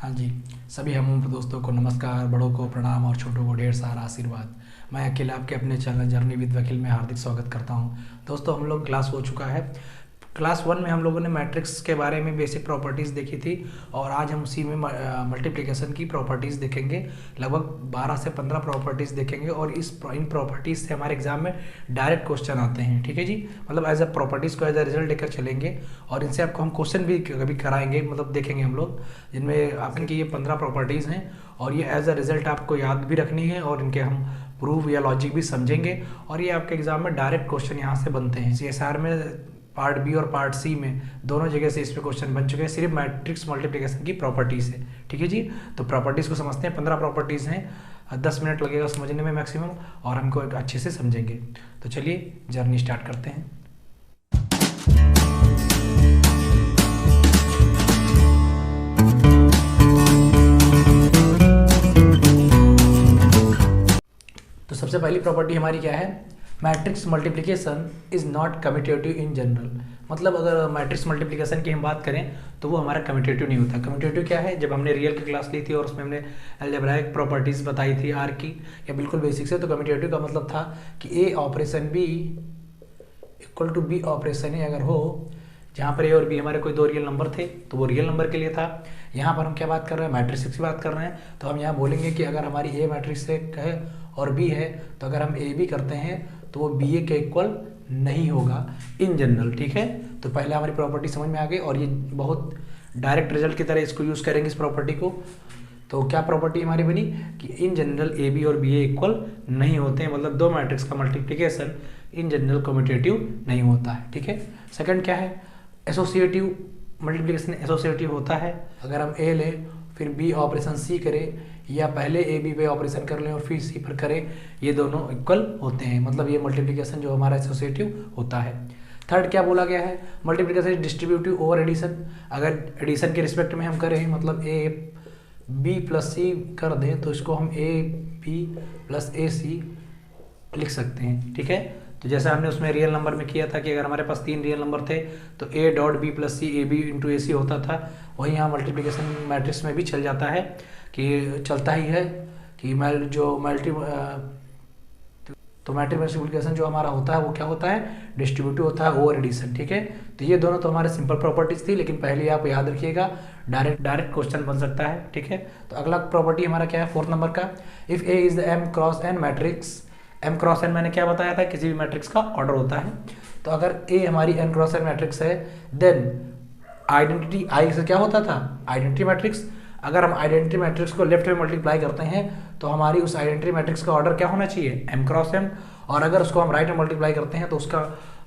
हाँ जी। सभी हम उम्र दोस्तों को नमस्कार, बड़ों को प्रणाम और छोटों को ढेर सारा आशीर्वाद। मैं अखिल आपके अपने चैनल जर्नी विद वकील में हार्दिक स्वागत करता हूँ। दोस्तों, हम लोग क्लास हो चुका है। क्लास 1 में हम लोगों ने मैट्रिक्स के बारे में बेसिक प्रॉपर्टीज़ देखी थी और आज हम उसी में मल्टीप्लिकेशन की प्रॉपर्टीज़ देखेंगे। लगभग 12 से 15 प्रॉपर्टीज़ देखेंगे और इन प्रॉपर्टीज़ से हमारे एग्जाम में डायरेक्ट क्वेश्चन आते हैं। ठीक है जी, मतलब एज अ प्रॉपर्टीज़ को एज अ रिजल्ट लेकर चलेंगे और इनसे आपको हम क्वेश्चन भी कभी कराएंगे, मतलब देखेंगे हम लोग, जिनमें आपकी ये 15 प्रॉपर्टीज़ हैं और ये एज अ रिजल्ट आपको याद भी रखनी है और इनके हम प्रूफ या लॉजिक भी समझेंगे और ये आपके एग्जाम में डायरेक्ट क्वेश्चन यहाँ से बनते हैं। CSR में पार्ट बी और पार्ट सी में दोनों जगह से इस पे क्वेश्चन बन चुके हैं, सिर्फ मैट्रिक्स मल्टीप्लिकेशन की प्रॉपर्टी से। ठीक है जी, तो प्रॉपर्टीज़ को समझते हैं। 15 प्रॉपर्टीज़ हैं, 10 मिनट लगेगा समझने में मैक्सिमम और हमको अच्छे से समझेंगे। तो चलिए जर्नी स्टार्ट करते हैं। तो सबसे पहली प्रॉपर्टी हमारी क्या है? Matrix multiplication is not commutative in general. मतलब अगर मैट्रिक्स मल्टीप्लिकेशन की हम बात करें तो वो हमारा कम्यूटेटिव नहीं होता। कम्यूटेटिव क्या है? जब हमने रियल की क्लास ली थी और उसमें हमने अलजेब्राइक प्रॉपर्टीज़ बताई थी आर की, या बिल्कुल बेसिक से, तो कम्यूटेटिव का मतलब था कि A operation B equal to B operation A अगर हो, जहाँ पर ए और बी हमारे कोई दो रियल नंबर थे तो वो रियल नंबर के लिए था। यहाँ पर हम क्या बात कर रहे हैं? मैट्रिक्स की बात कर रहे हैं। तो हम यहाँ बोलेंगे कि अगर हमारी ए मैट्रिक्स से है और बी है, तो अगर हम ए बी करते हैं तो वो बी ए के इक्वल नहीं होगा इन जनरल। ठीक है, तो पहले हमारी प्रॉपर्टी समझ में आ गई और ये बहुत डायरेक्ट रिजल्ट की तरह इसको यूज़ करेंगे इस प्रॉपर्टी को। तो क्या प्रॉपर्टी हमारी बनी कि इन जनरल ए बी और बी ए इक्वल नहीं होते हैं, मतलब दो मैट्रिक्स का मल्टीप्लिकेशन इन जनरल कम्यूटेटिव नहीं होता है। ठीक है, सेकंड क्या है? एसोसिएटिव मल्टीप्लिकेशन एसोसिएटिव होता है। अगर हम ए लें फिर बी ऑपरेशन सी करें, या पहले ए बी पे ऑपरेशन कर लें और फिर सी पर करें, ये दोनों इक्वल होते हैं, मतलब ये मल्टीप्लिकेशन जो हमारा एसोसिएटिव होता है। थर्ड क्या बोला गया है? Multiplication distributive over addition. अगर एडिशन के रिस्पेक्ट में हम करें, मतलब ए बी प्लस सी कर दें, तो इसको हम ए बी प्लस ए सी लिख सकते हैं। ठीक है, तो जैसा हमने उसमें रियल नंबर में किया था कि अगर हमारे पास 3 रियल नंबर थे तो A dot B plus C A B into A C होता था, वही यहाँ मल्टीप्लिकेशन मैट्रिक्स में भी चल जाता है कि चलता ही है कि मैट्रिक मल्टीप्लिकेशन जो हमारा होता है वो क्या होता है? डिस्ट्रीब्यूटिव होता है ओवर एडिशन। ठीक है, तो ये दोनों तो हमारे सिंपल प्रॉपर्टीज थी, लेकिन पहले आप याद रखिएगा डायरेक्ट क्वेश्चन बन सकता है। ठीक है, तो अगला प्रॉपर्टी हमारा क्या है? 4th नंबर का, if A is the M cross N matrix. M cross N मैंने क्या बताया था? किसी भी मैट्रिक्स का ऑर्डर होता है। तो अगर ए हमारी एन क्रॉस एन मैट्रिक्स है, देन आइडेंटिटी आई से क्या होता था? Identity matrix. अगर हम आइडेंटिटी मैट्रिक्स को लेफ्ट में मल्टीप्लाई करते हैं तो हमारी उस आइडेंटिटी मैट्रिक्स का ऑर्डर क्या होना चाहिए? M cross M. और अगर उसको हम राइट में मल्टीप्लाई करते हैं तो उसका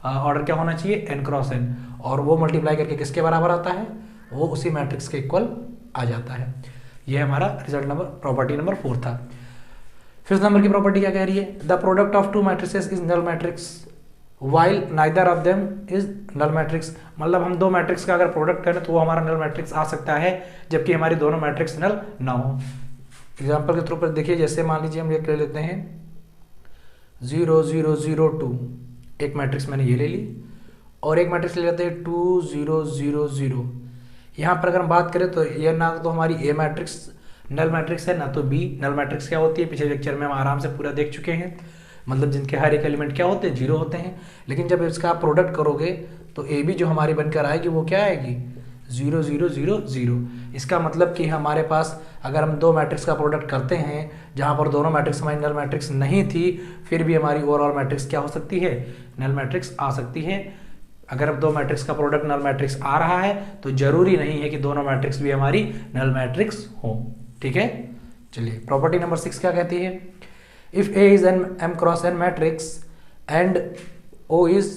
ऑर्डर क्या होना चाहिए? N cross N. और वो मल्टीप्लाई करके किसके बराबर आता है? वो उसी मैट्रिक्स के इक्वल आ जाता है। ये हमारा रिजल्ट नंबर प्रॉपर्टी नंबर 4 था। 5th नंबर की प्रॉपर्टी क्या कह रही है? The product of two matrices is null matrix while neither of them is null matrix. मतलब हम दो मैट्रिक्स का अगर प्रोडक्ट करें तो वो हमारा नल मैट्रिक्स आ सकता है, जबकि हमारी दोनों मैट्रिक्स नल ना हो। एग्जाम्पल के थ्रू पर देखिए, जैसे मान लीजिए हम ले लेते हैं 0 0 0 2, एक मैट्रिक्स मैंने ये ले ली, और एक मैट्रिक्स ले लेते हैं 2 0 0 0। यहाँ पर अगर हम बात करें तो ये ना तो हमारी ए मैट्रिक्स नल मैट्रिक्स है, ना तो बी नल मैट्रिक्स क्या होती है। पिछले लेक्चर में हम आराम से पूरा देख चुके हैं, मतलब जिनके हर एक एलिमेंट क्या होते हैं? 0 होते हैं। लेकिन जब इसका आप प्रोडक्ट करोगे तो ए बी जो हमारी बनकर आएगी वो क्या आएगी? 0 0 0 0। इसका मतलब कि हमारे पास अगर हम दो मैट्रिक्स का प्रोडक्ट करते हैं जहाँ पर दोनों मैट्रिक्स हमारी नल मैट्रिक्स नहीं थी, फिर भी हमारी ओवरऑल मैट्रिक्स क्या हो सकती है? नल मैट्रिक्स आ सकती है। अगर अब दो मैट्रिक्स का प्रोडक्ट नल मैट्रिक्स आ रहा है तो जरूरी नहीं है कि दोनों मैट्रिक्स भी हमारी नल मैट्रिक्स हो। ठीक है, चलिए प्रॉपर्टी नंबर 6 क्या कहती है? If A is an M cross N matrix and O is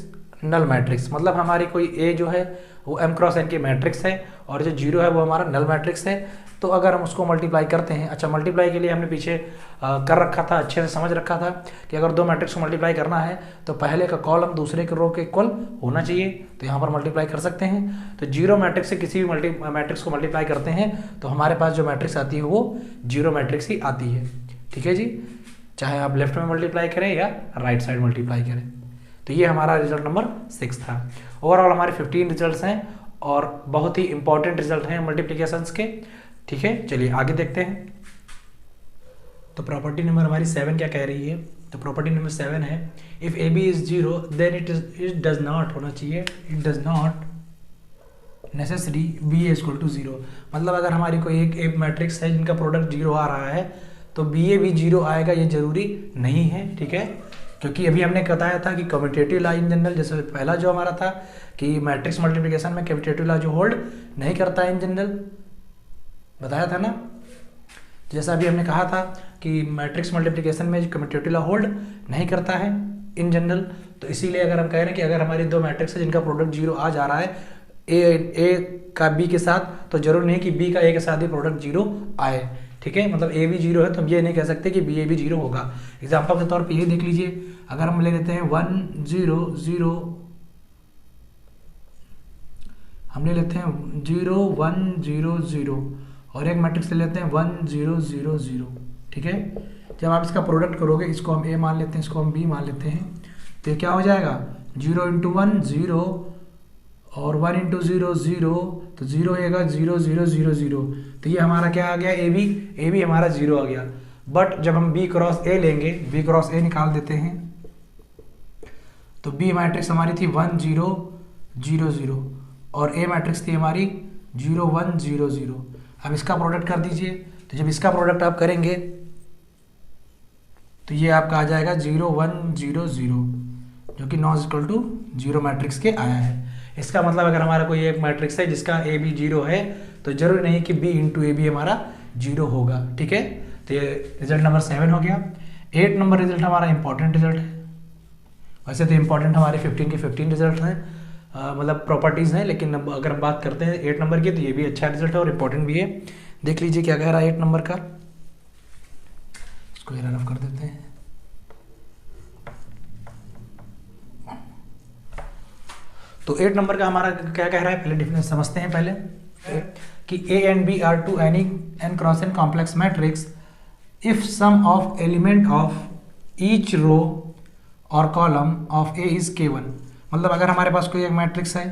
null matrix. मतलब हमारी कोई ए जो है वो एम क्रॉस एन की मैट्रिक्स है और जो 0 है वो हमारा नल मैट्रिक्स है। तो अगर हम उसको मल्टीप्लाई करते हैं, अच्छा मल्टीप्लाई के लिए हमने पीछे कर रखा था, अच्छे से समझ रखा था कि अगर दो मैट्रिक्स को मल्टीप्लाई करना है तो पहले का कॉलम दूसरे के रो के इक्वल होना चाहिए, तो यहाँ पर मल्टीप्लाई कर सकते हैं। तो 0 मैट्रिक्स से किसी भी मैट्रिक्स को मल्टीप्लाई करते हैं तो हमारे पास जो मैट्रिक्स आती है वो 0 मैट्रिक्स ही आती है। ठीक है जी, चाहे आप लेफ्ट में मल्टीप्लाई करें या राइट साइड मल्टीप्लाई करें। तो ये हमारा रिजल्ट नंबर 6 था। ओवरऑल हमारे 15 रिजल्ट्स हैं और बहुत ही इंपॉर्टेंट रिजल्ट हैं मल्टीप्लिकेशंस के। ठीक है, चलिए आगे देखते हैं। तो प्रॉपर्टी नंबर हमारी 7 क्या कह रही है? तो प्रॉपर्टी नंबर 7 है if A B is 0 then it does not होना चाहिए, it does not necessary be A equal to 0। मतलब अगर हमारी कोई एक मैट्रिक्स है जिनका प्रोडक्ट 0 आ रहा है तो बी ए भी 0 आएगा, ये जरूरी नहीं है, ठीक है। क्योंकि अभी हमने बताया था कि कम्यूटेटिव लॉ इन जनरल, जैसे पहला जो हमारा था कि मैट्रिक्स मल्टीप्लिकेशन में कम्यूटेटिव लॉ जो होल्ड नहीं करता है इन जनरल, बताया था ना। जैसा अभी हमने कहा था कि मैट्रिक्स मल्टीप्लिकेशन में कम्यूटेटिव लॉ होल्ड नहीं करता है इन जनरल, तो इसीलिए अगर हम कह रहे हैं कि अगर हमारी दो मैट्रिक्स है जिनका प्रोडक्ट 0 आ जा रहा है ए का बी के साथ, तो जरूर नहीं कि बी का ए के साथ ही प्रोडक्ट 0 आए, ठीक है। मतलब ए भी 0 है तो हम ये नहीं कह सकते कि बी ए भी 0 होगा। एग्जाम्पल के तौर पे ये देख लीजिए, अगर हम ले लेते हैं 1 0 0, हम ले लेते हैं 0 1 0 0 और एक मैट्रिक्स ले लेते हैं 1 0 0 0, ठीक है। जब आप इसका प्रोडक्ट करोगे, इसको हम ए मान लेते हैं, इसको हम बी मान लेते हैं, तो ये क्या हो जाएगा 0 × 1 0 और 1 × 0 0, तो 0 आएगा 0 0 0 0, तो ये हमारा क्या आ गया ए बी हमारा 0 आ गया। बट जब हम बी क्रॉस ए लेंगे, बी क्रॉस ए निकाल देते हैं, तो बी मैट्रिक्स हमारी थी 1 0 0 0 और ए मैट्रिक्स थी हमारी 0 1 0 0। अब इसका प्रोडक्ट कर दीजिए, तो जब इसका प्रोडक्ट आप करेंगे तो ये आपका आ जाएगा 0 1 0 0, जो कि नॉट इक्वल टू 0 मैट्रिक्स के आया है। इसका मतलब अगर हमारा कोई एक मैट्रिक्स है जिसका ए बी 0 है, तो जरूरी नहीं कि बी × ए बी हमारा 0 होगा, ठीक है। तो ये रिजल्ट नंबर 7 हो गया। 8 नंबर रिजल्ट हमारा इंपॉर्टेंट रिजल्ट है। वैसे तो इंपॉर्टेंट हमारे 15 के 15 रिजल्ट हैं, मतलब प्रॉपर्टीज़ हैं, लेकिन अगर हम बात करते हैं 8 नंबर की, तो ये भी अच्छा रिजल्ट है और इम्पोर्टेंट भी है। देख लीजिए क्या कह रहा है 8 नंबर का, इसको रन ऑफ कर देते हैं। तो 8 नंबर का हमारा क्या कह रहा है, पहले डिफरेंस समझते हैं पहले कि A and B are two any n cross n complex matrix if sum of element of each row और column of A is K1। मतलब अगर हमारे पास कोई एक मैट्रिक्स है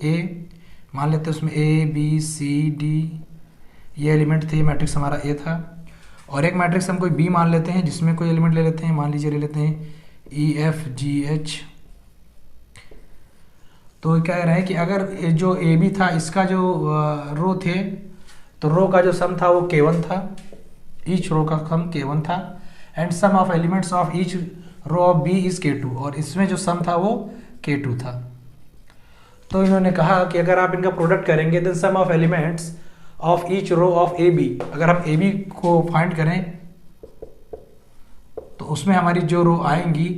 ए, मान लेते हैं उसमें ए बी सी डी ये एलिमेंट थे, मैट्रिक्स हमारा ए था, और एक मैट्रिक्स हम कोई बी मान लेते हैं जिसमें कोई एलिमेंट ले लेते हैं, मान लीजिए ले लेते हैं ई एफ जी एच। तो कह रहे हैं कि अगर जो ए बी था इसका जो रो थे, तो रो का जो सम था वो K1 था, ईच रो का सम K1 था, and sum of elements of each row of B is K2, और इसमें जो सम था वो K2 था। तो इन्होंने कहा कि अगर आप इनका प्रोडक्ट करेंगे then sum of elements of each row of A B, अगर हम ए बी को फाइंड करें तो उसमें हमारी जो रो आएंगी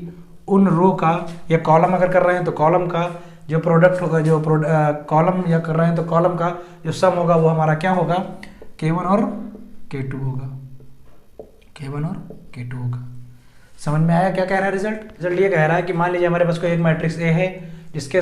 उन रो का, या कॉलम अगर कर रहे हैं तो कॉलम का जो प्रोडक्ट होगा, जो कॉलम या कर रहे हैं तो कॉलम का जो सम होगा वो हमारा क्या होगा K1 और K2 होगा, K1 और K2 होगा। समझ में आया क्या कह रहा है रिजल्ट ये कह रहा है कि मान लीजिए हमारे पास कोई एक मैट्रिक्स ए है जिसके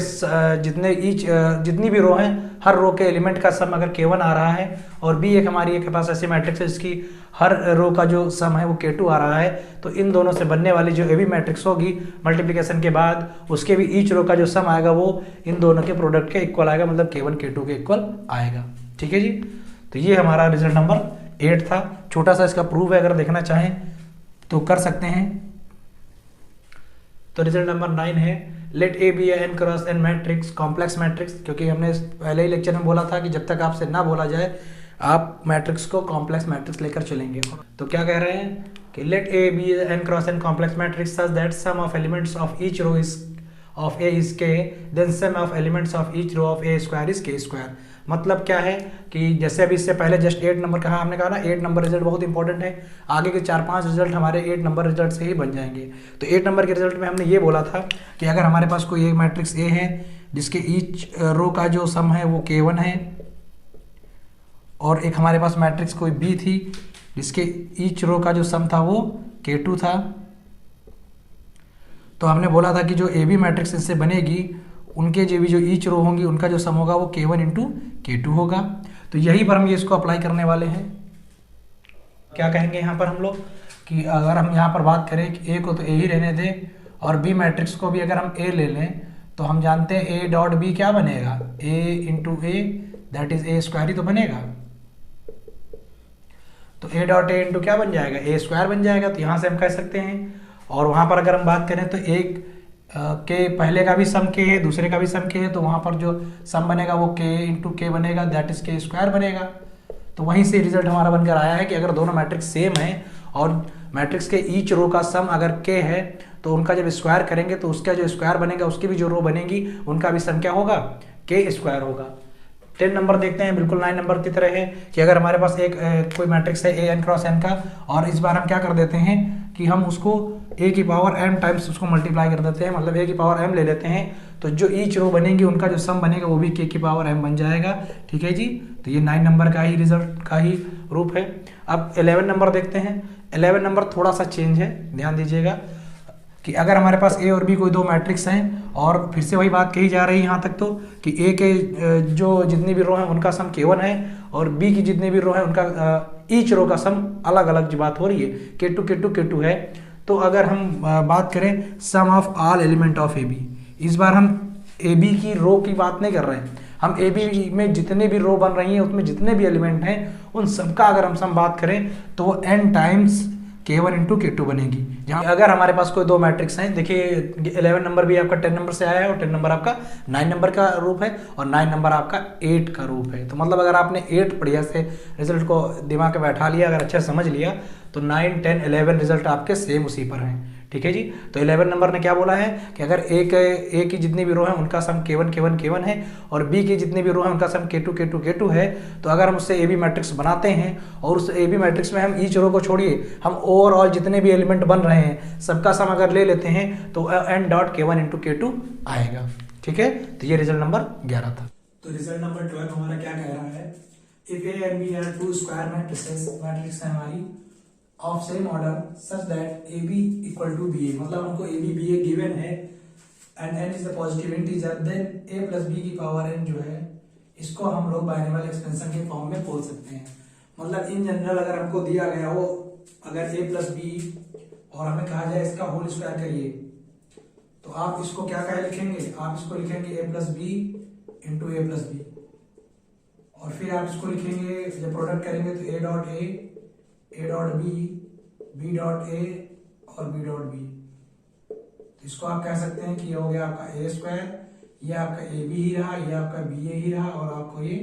जितनी भी रो हैं हर रो के एलिमेंट का सम अगर K1 आ रहा है, और बी एक हमारी एक पास ऐसी मैट्रिक्स है जिसकी हर रो का जो सम है वो K2 आ रहा है, तो इन दोनों से बनने वाली जो ए बी मैट्रिक्स होगी मल्टीप्लिकेशन के बाद उसके भी ईच रो का जो सम आएगा वो इन दोनों के प्रोडक्ट के इक्वल आएगा, मतलब K1 K2 के इक्वल आएगा, ठीक है जी। तो ये हमारा रिजल्ट नंबर 8 था। छोटा सा इसका प्रूफ है, अगर देखना चाहें तो कर सकते हैं। तो रिजल्ट नंबर 9 है let A be n cross N matrix complex matrix, क्योंकि हमने पहले ही लेक्चर में बोला था कि जब तक आपसे ना बोला जाए आप मैट्रिक्स को कॉम्प्लेक्स मैट्रिक्स लेकर चलेंगे। तो क्या कह रहे हैं कि let A be n cross n complex matrix such that sum of elements of each row is of A is K, then sum of elements of each row of A square is K square. मतलब क्या है कि जैसे अभी इससे पहले just 8 number कहा, हमने कहा ना 8 नंबर रिजल्ट बहुत इंपॉर्टेंट है, आगे के 4-5 रिजल्ट हमारे 8 नंबर रिजल्ट से ही बन जाएंगे। तो 8 नंबर के रिजल्ट में हमने ये बोला था कि अगर हमारे पास कोई एक मैट्रिक्स ए है जिसके ईच रो का जो सम है वो K1 है, और एक हमारे पास मैट्रिक्स कोई बी थी जिसके ईच रो का जो सम था वो K2 था, तो हमने बोला था कि जो ए बी मैट्रिक्स इससे बनेगी उनके जो भी जो ईच रो होंगी उनका जो सम होगा वो K1 × K2 होगा। तो यही पर हम ये इसको अप्लाई करने वाले हैं। क्या कहेंगे यहाँ पर हम लोग कि अगर हम यहाँ पर बात करें कि ए को तो ए ही रहने दें और बी मैट्रिक्स को भी अगर हम ए ले लें, तो हम जानते हैं A.B क्या बनेगा, A × A that is A square ही तो बनेगा, तो ए डॉट ए इंटू क्या बन जाएगा, ए स्क्वायर बन जाएगा। तो यहाँ से हम कह सकते हैं, और वहाँ पर अगर हम बात करें तो एक के पहले का भी सम के है, दूसरे का भी सम के है, तो वहाँ पर जो सम बनेगा वो के इंटू के बनेगा, दैट इज के स्क्वायर बनेगा। तो वहीं से रिजल्ट हमारा बनकर आया है कि अगर दोनों मैट्रिक्स सेम है और मैट्रिक्स के ईच रो का सम अगर के है तो उनका जब स्क्वायर करेंगे तो उसका जो स्क्वायर बनेगा उसकी भी जो रो बनेगी उनका भी सम क्या होगा, के स्क्वायर होगा। 10 नंबर देखते हैं, बिल्कुल 9 नंबर की तरह है कि अगर हमारे पास एक कोई मैट्रिक्स है ए एन क्रॉस एन का, और इस बार हम क्या कर देते हैं कि हम उसको ए की पावर एम टाइम्स उसको मल्टीप्लाई कर देते हैं, मतलब ए की पावर एम ले लेते हैं, तो जो ईच रो बनेगी उनका जो सम बनेगा वो भी के की पावर एम बन जाएगा। ठीक है जी, तो ये 9 नंबर का ही रिजल्ट का ही रूप है। अब 11 नंबर देखते हैं। 11 नंबर थोड़ा सा चेंज है, ध्यान दीजिएगा कि अगर हमारे पास ए और बी कोई दो मैट्रिक्स हैं, और फिर से वही बात कही जा रही है यहाँ तक तो कि ए के जो जितनी भी रो हैं उनका सम k1 है, और बी की जितनी भी रो है उनका ईच रो का सम अलग अलग जो बात हो रही है k2 k2 k2 है। तो अगर हम बात करें sum of all element of A B, इस बार हम ए बी की रो की बात नहीं कर रहे हैं, हम ए बी में जितने भी रो बन रही हैं उसमें जितने भी एलिमेंट हैं उन सबका अगर हम सम बात करें तो वो n times k1 into k2 बनेगी। जहाँ अगर हमारे पास कोई दो मैट्रिक्स हैं, देखिए 11 नंबर भी आपका 10 नंबर से आया है और 10 नंबर आपका 9 नंबर का रूप है और 9 नंबर आपका 8 का रूप है। तो मतलब अगर आपने 8 बढ़िया से रिजल्ट को दिमाग में बैठा लिया, अगर अच्छा समझ लिया, तो 9, 10, 11 रिजल्ट आपके सेम उसी पर हैं। ठीक है जी, तो 11 नंबर ने क्या बोला है कि अगर ए की जितनी भी रो है उनका सम k1 k1 k1 है और बी की जितनी भी रो है उनका सम k2 k2 k2 है, तो अगर हम उससे ए बी मैट्रिक्स बनाते हैं और उस ए बी मैट्रिक्स में हम ईच रो को छोड़िए, हम ओवरऑल जितने भी एलिमेंट बन रहे हैं सबका सम अगर ले लेते हैं तो n dot k1 into k2 आएगा। ठीक है, तो ये रिजल्ट नंबर 11 था। तो रिजल्ट नंबर 12 हमारा क्या कह रहा है, if A and B are two square matrices, matrix है हमारी of same order such that A B equal to B A, मतलब हमको ए बी ए गिवन है and n is the positive integer, then A plus B की power n जो है इसको हम लोग बाइनोमियल एक्सपेंशन के फॉर्म में बोल सकते हैं। मतलब इन जनरल अगर हमको दिया गया हो, अगर ए प्लस बी और हमें कहा जाए इसका होल स्क्वायर करिए, तो आप इसको क्या क्या लिखेंगे, आप इसको लिखेंगे A plus B into A plus B, और फिर आप इसको लिखेंगे जब प्रोडक्ट करेंगे तो A dot B dot A और बी डॉट बी। तो इसको आप कह सकते हैं कि ये हो गया आपका ए स्क्वायर, ये आपका ए बी ही रहा, ये आपका बी ए ही रहा और आपको ये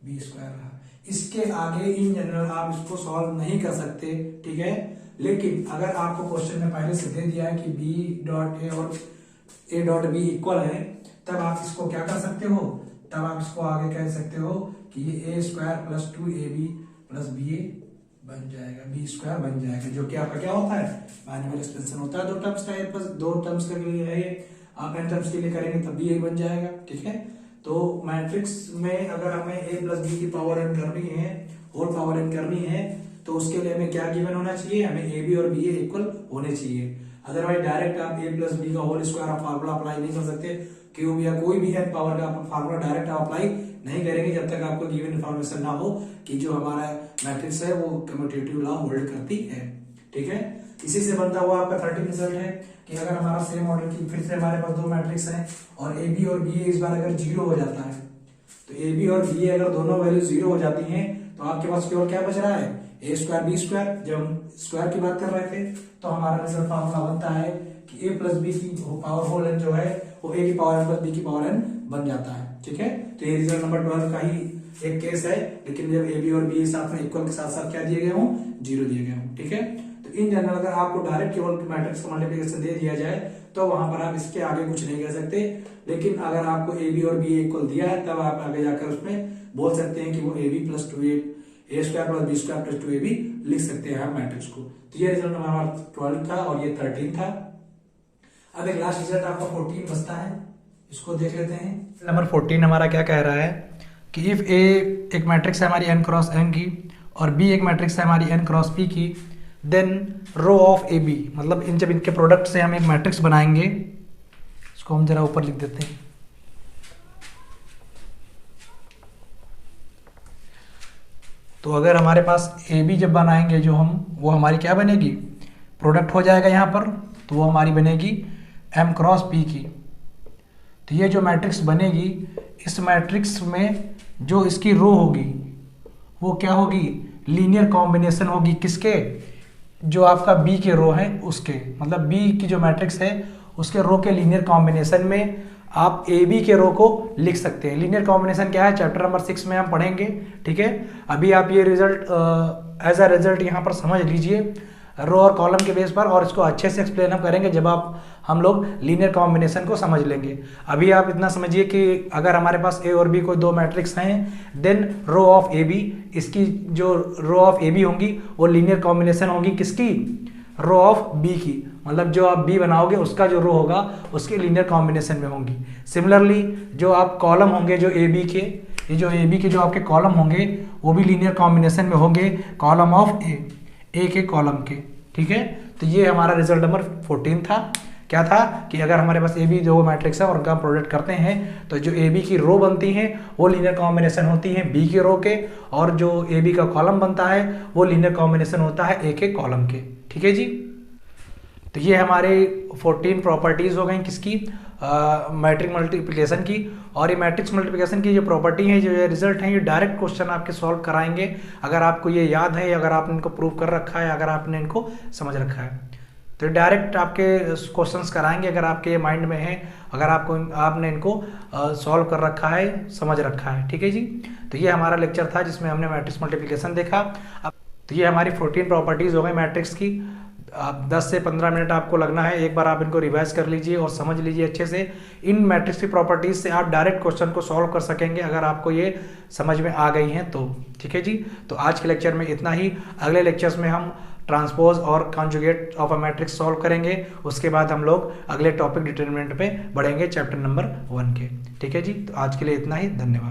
बी स्क्वायर रहा। इसके आगे इन जनरल आप इसको सॉल्व नहीं कर सकते, ठीक है, लेकिन अगर आपको क्वेश्चन में पहले से दे दिया है कि बी डॉट ए और ए डॉट बी इक्वल है, तब आप इसको क्या कर सकते हो, तब आप इसको आगे कह सकते हो कि ये A square plus 2ab plus B A बन जाएगा, बी स्क्वायर बन जाएगा, जो कि आपका क्या होता है, बाइनोमियल एक्सपेंशन होता है। दो टर्म्स का प्लस दो टर्म्स का है, आप एन टर्म्स के लिए करेंगे तब बी ए बन जाएगा। ठीक है, तो मैट्रिक्स में अगर हमें ए प्लस बी की पावर एन करनी है, होल पावर एन करनी है, तो उसके लिए हमें क्या गिवन होना चाहिए, हमें ए बी और बी ए इक्वल होने चाहिए। अदरवाइज डायरेक्ट आप ए प्लस बी का होल स्क्वायर आप फार्मूला अप्लाई नहीं कर सकते, क्यों या कोई भी एन पावर का फार्मूला डायरेक्ट आप अप्लाई नहीं करेंगे जब तक आपको गिवन इन्फॉर्मेशन ना हो कि जो हमारा मैट्रिक्स है वो कम्यूटेटिव लॉ होल्ड करती है। ठीक है, इसी से बनता हुआ आपका 13 रिजल्ट है कि अगर हमारा सेम ऑर्डर की फिर से हमारे पास दो मैट्रिक्स हैं और ए बी और बी ए इस बार अगर 0 हो जाता है, तो ए बी और बी ए अगर दोनों वैल्यू 0 हो जाती हैं तो आपके पास केवल क्या बच रहा है, ए स्क्वायर बी स्क्वायर। जब हम स्क्वायर की बात कर रहे थे तो हमारा रिजल्ट फार्मूला बनता है कि ए प्लस बी की पावर होल एन जो है वो ए की पावर एन प्लस बी की पावर एन बन जाता है। ठीक है, तो ये रिजल्ट नंबर 12 का ही एक केस है, लेकिन जब ए बी और बी साथ में इक्वल के साथ साथ क्या दिए गए हों, 0 दिए गए हों। ठीक है, तो इन जनरल अगर आपको डायरेक्ट केवल मैट्रिक्स का मल्टीप्लिकेशन दे दिया जाए तो वहां पर आप इसके आगे कुछ नहीं कह सकते, लेकिन अगर आपको ए बी और बी इक्वल दिया है तब आप आगे जाकर उसमें बोल सकते हैं कि वो A B plus 2 A square plus B square plus 2ab लिख सकते हैं मैट्रिक्स को। तो ये रिजल्ट हमारा 12 था और ये 13 था। अब एक लास्ट रिजल्ट आपका 14 बचता है, इसको देख लेते हैं। नंबर 14 हमारा क्या कह रहा है कि इफ ए एक मैट्रिक्स है हमारी n क्रॉस n की और b एक मैट्रिक्स है हमारी n क्रॉस p की, then row of A B, मतलब इन जब इनके प्रोडक्ट से हम एक मैट्रिक्स बनाएंगे, इसको हम जरा ऊपर लिख देते हैं। तो अगर हमारे पास ए बी जब बनाएंगे जो हम, वो हमारी क्या बनेगी, प्रोडक्ट हो जाएगा यहाँ पर, तो वो हमारी बनेगी m क्रॉस p की। तो ये जो मैट्रिक्स बनेगी, इस मैट्रिक्स में जो इसकी रो होगी वो क्या होगी, लीनियर कॉम्बिनेशन होगी किसके, जो आपका बी के रो है उसके, मतलब बी की जो मैट्रिक्स है उसके रो के लीनियर कॉम्बिनेशन में आप ए बी के रो को लिख सकते हैं। लीनियर कॉम्बिनेशन क्या है, चैप्टर नंबर 6 में हम पढ़ेंगे, ठीक है। अभी आप ये रिजल्ट एज अ रिजल्ट यहाँ पर समझ लीजिए रो और कॉलम के बेस पर, और इसको अच्छे से एक्सप्लेन हम करेंगे जब हम लोग लीनियर कॉम्बिनेशन को समझ लेंगे। अभी आप इतना समझिए कि अगर हमारे पास ए और बी कोई दो मैट्रिक्स हैं, then row of A B, इसकी जो रो ऑफ ए बी होंगी वो लीनियर कॉम्बिनेशन होगी किसकी, रो ऑफ बी की, मतलब जो आप बी बनाओगे उसका जो रो होगा उसके लीनियर कॉम्बिनेशन में होंगी। सिमिलरली जो आप कॉलम होंगे जो ए बी के, ये जो ए बी के जो आपके कॉलम होंगे वो भी लीनियर कॉम्बिनेशन में होंगे कॉलम ऑफ ए के कॉलम के, ठीक है। तो ये हमारा रिजल्ट नंबर 14 था। क्या था कि अगर हमारे पास ए बी जो मैट्रिक्स है और उनका हम प्रोडक्ट करते हैं तो जो ए बी की रो बनती हैं वो लीनियर कॉम्बिनेशन होती है बी के रो के, और जो ए बी का कॉलम बनता है वो लीनियर कॉम्बिनेशन होता है ए के कॉलम के, ठीक है जी। तो ये हमारे 14 प्रॉपर्टीज हो गई किसकी, मैट्रिक मल्टीप्लिकेशन की। और ये मैट्रिक्स मल्टीप्लिकेशन की जो प्रॉपर्टी है, जो ये रिजल्ट है, ये डायरेक्ट क्वेश्चन आपके सॉल्व कराएंगे अगर आपको ये याद है, अगर आपने इनको प्रूव कर रखा है, अगर आपने इनको समझ रखा है, तो डायरेक्ट आपके क्वेश्चंस कराएंगे अगर आपके माइंड में है, अगर आपने इनको सॉल्व कर रखा है, समझ रखा है, ठीक है जी। तो ये हमारा लेक्चर था जिसमें हमने मैट्रिक्स मल्टीप्लिकेशन देखा। अब तो ये हमारी 14 प्रॉपर्टीज हो गई मैट्रिक्स की। आप 10 से 15 मिनट आपको लगना है, एक बार आप इनको रिवाइज कर लीजिए और समझ लीजिए अच्छे से। इन मैट्रिक्स की प्रॉपर्टीज से आप डायरेक्ट क्वेश्चन को सॉल्व कर सकेंगे अगर आपको ये समझ में आ गई हैं तो, ठीक है जी। तो आज के लेक्चर में इतना ही। अगले लेक्चर्स में हम ट्रांसपोज और conjugate of a matrix solve करेंगे, उसके बाद हम लोग अगले टॉपिक डिटरमिनेंट पे बढ़ेंगे चैप्टर नंबर 1 के, ठीक है जी। तो आज के लिए इतना ही, धन्यवाद।